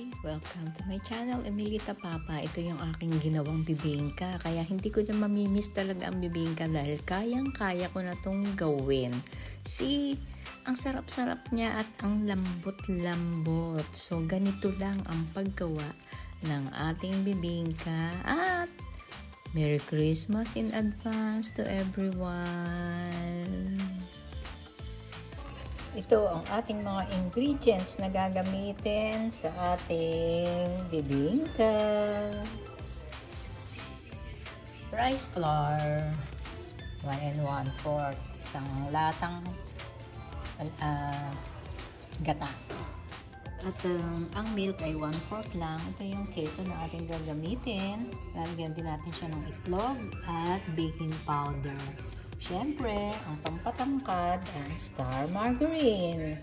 Hi! Welcome to my channel, Emilita Papa. Ito yung aking ginawang bibingka. Kaya hindi ko na mamimiss talaga ang bibingka dahil kayang-kaya ko na itong gawin. See? Ang sarap-sarap niya at ang lambot-lambot. So, ganito lang ang paggawa ng ating bibingka. At Merry Christmas in advance to everyone! Ito ang ating mga ingredients na gagamitin sa ating bibingka. Rice flour, 1 1/4, isang latang gata. At ang milk ay 1/4 lang. Ito yung keso na ating gagamitin. Lalagyan din natin siya ng itlog at baking powder. Siyempre, ang pampatangkad ang star margarine.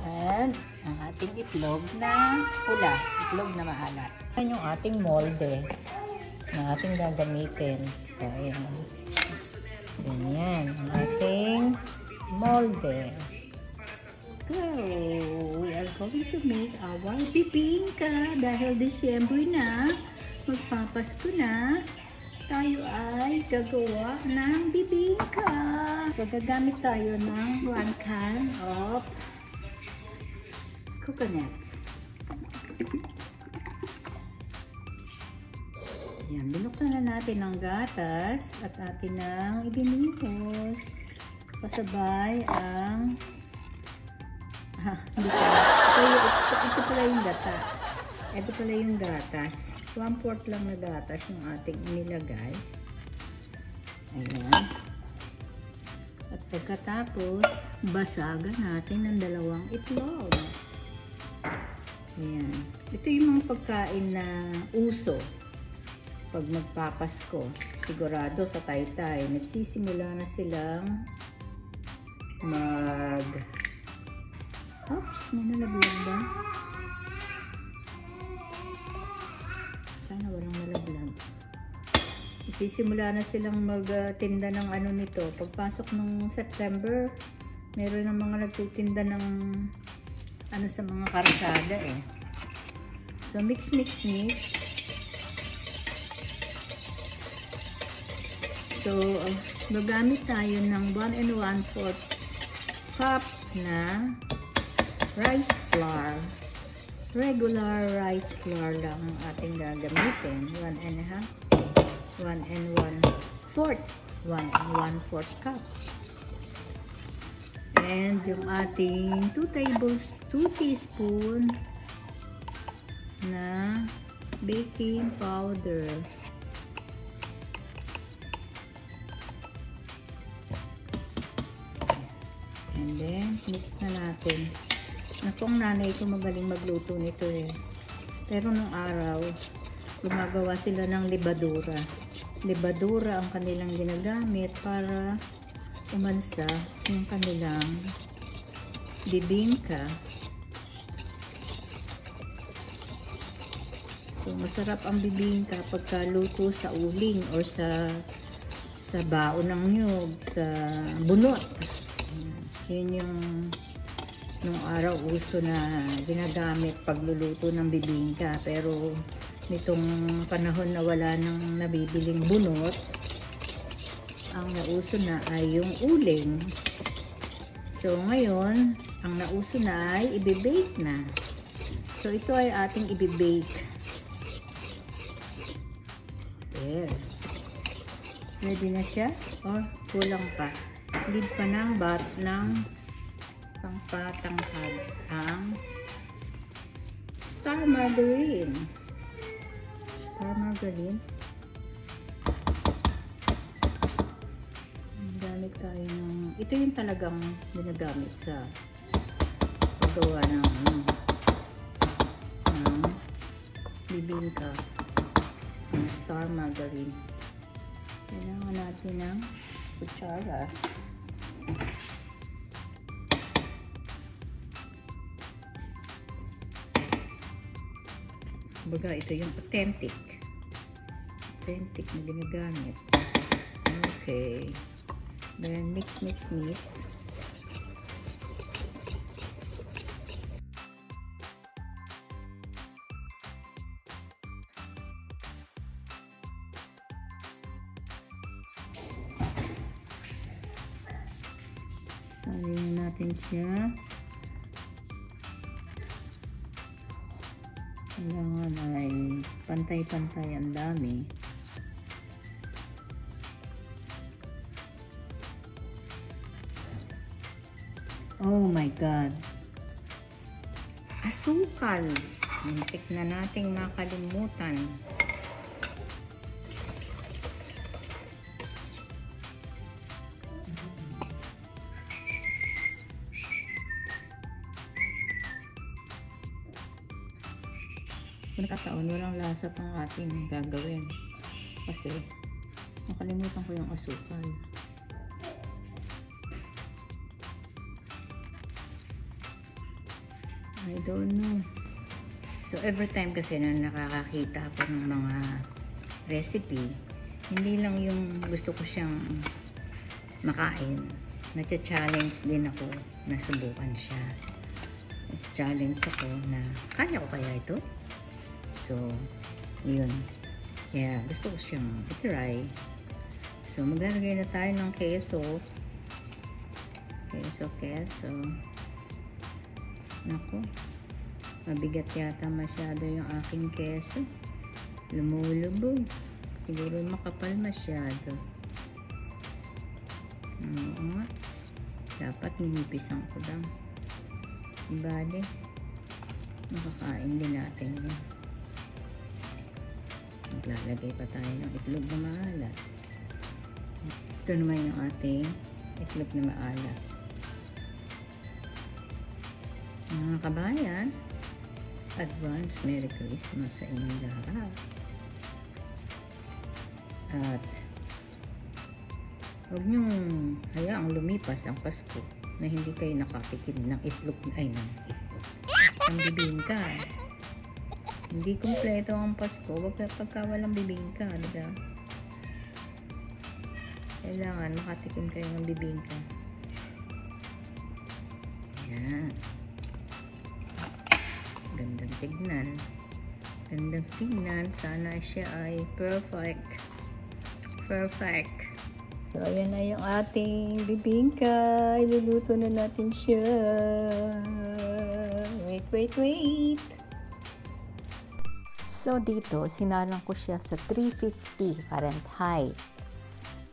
And ang ating itlog na pula, itlog na maalat. Yan yung ating molde na ating gagamitin. So, ayan. Ganyan ang ating molde. So, we are going to make our bibingka dahil December na, magpapasko na. Tayo ay gagawa ng bibingka. So, gagamit tayo ng 1 can of coconut. Yan, binuksan na natin ang gatas at atin nang ibinihos. Pasabay ang ito pala yung gata. Ito pala yung gatas. 1/4 lang na gatas yung ating inilagay. Ayan. At pagkatapos, basagan natin ng 2 itlog. Ayan. Ito yung mga pagkain na uso pag magpapasko. Sigurado sa Taytay, nagsisimula na silang Oops, may nalaglag ba? Sana walang nalaglag. Nagsisimula na silang magtinda ng ano nito. Pagpasok ng September, meron ng mga nagtitinda ng ano sa mga karsada eh. So, mix. So, gagamit tayo ng 1 1/4 cup na rice flour. Regular rice flour lang ang ating gagamitin. 1 1/4 cup. And yung ating 2 teaspoon na baking powder. And then, mix na natin. Nakong nanay ko magaling magluto nito eh. Pero nung araw, gumagawa sila ng libadura. Libadura ang kanilang ginagamit para umansa yung kanilang bibingka. So, masarap ang bibingka pagkaluto sa uling or sa baon ng niyog, sa bunot. Yun yung nung araw uso na ginagamit pagluluto ng bibingka. Pero nitong panahon na wala nang nabibiling bunot, ang nauso na ay yung uling. So ngayon, ang nauso na ay ibibake na. So ito ay ating ibibake. There. Ready na siya? Or kulang pa? Need pa ng pangpatangkad ang star margarine. Gamit tayo ng ito yung talagang ginagamit sa paggawa ng bibingka, ng star margarine. Kailangan natin ng kutsara. Baga, ito yung authentic na ginagamit. Okay. Then, mix. Tanggalin natin siya. Kailangan ay pantay-pantay, ang dami. Oh my God! Asukal! Muntik na nating makalimutan. Kung nakataon, walang lasa pang ating gagawin. Kasi, nakalimutan ko yung asukal. I don't know. So, every time kasi na nakakakita ako ng mga recipe, hindi lang yung gusto ko siyang makain. Nacha-challenge din ako na subukan siya. Nacha-challenge ako na kaya ko kaya ito? So, yun. Kaya gusto ko siyang itry. So, maglalagay na tayo ng keso. Keso. Naku. Mabigat yata masyado yung aking keso. Lumulubog. Siguro makapal masyado. Oo nga. Dapat ninipisan ko lang. Ibali. Makakain din natin yan. Maglalagay pa tayo ng itlog na maalat. Ito naman yung ating itlog na maalat. Mga kabayan, advance Merry Christmas sa inyong lahat. At huwag niyong hayaang lumipas ang Pasko na hindi kayo nakatikim ng itlog, ng bibingka. Hindi kumpleto ang Pasko pagka walang bibingka, diba? Kailangan makatikim kayo ng bibingka. Yan. Gandang tignan. Gandang tignan. Sana siya ay perfect. Perfect. So, ayan na yung ating bibingka. Iluluto na natin siya. Wait. So, dito, sinalang ko siya sa 350 Fahrenheit.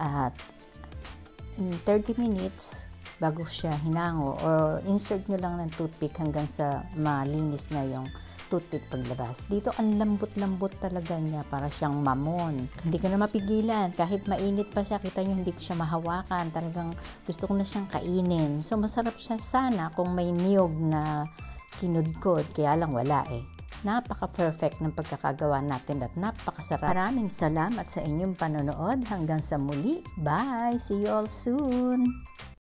At in 30 minutes, bago siya hinango, or insert nyo lang ng toothpick hanggang sa malinis na yung toothpick paglabas. Dito, ang lambot-lambot talaga niya, para siyang mamon. Hindi ko na mapigilan. Kahit mainit pa siya, kita nyo, hindi ko siya mahawakan. Talagang gusto ko na siyang kainin. So, masarap siya sana kung may niyog na kinudkod. Kaya lang wala eh. Napaka-perfect ng pagkakagawa natin at napakasarap. Maraming salamat sa inyong panonood. Hanggang sa muli. Bye! See you all soon!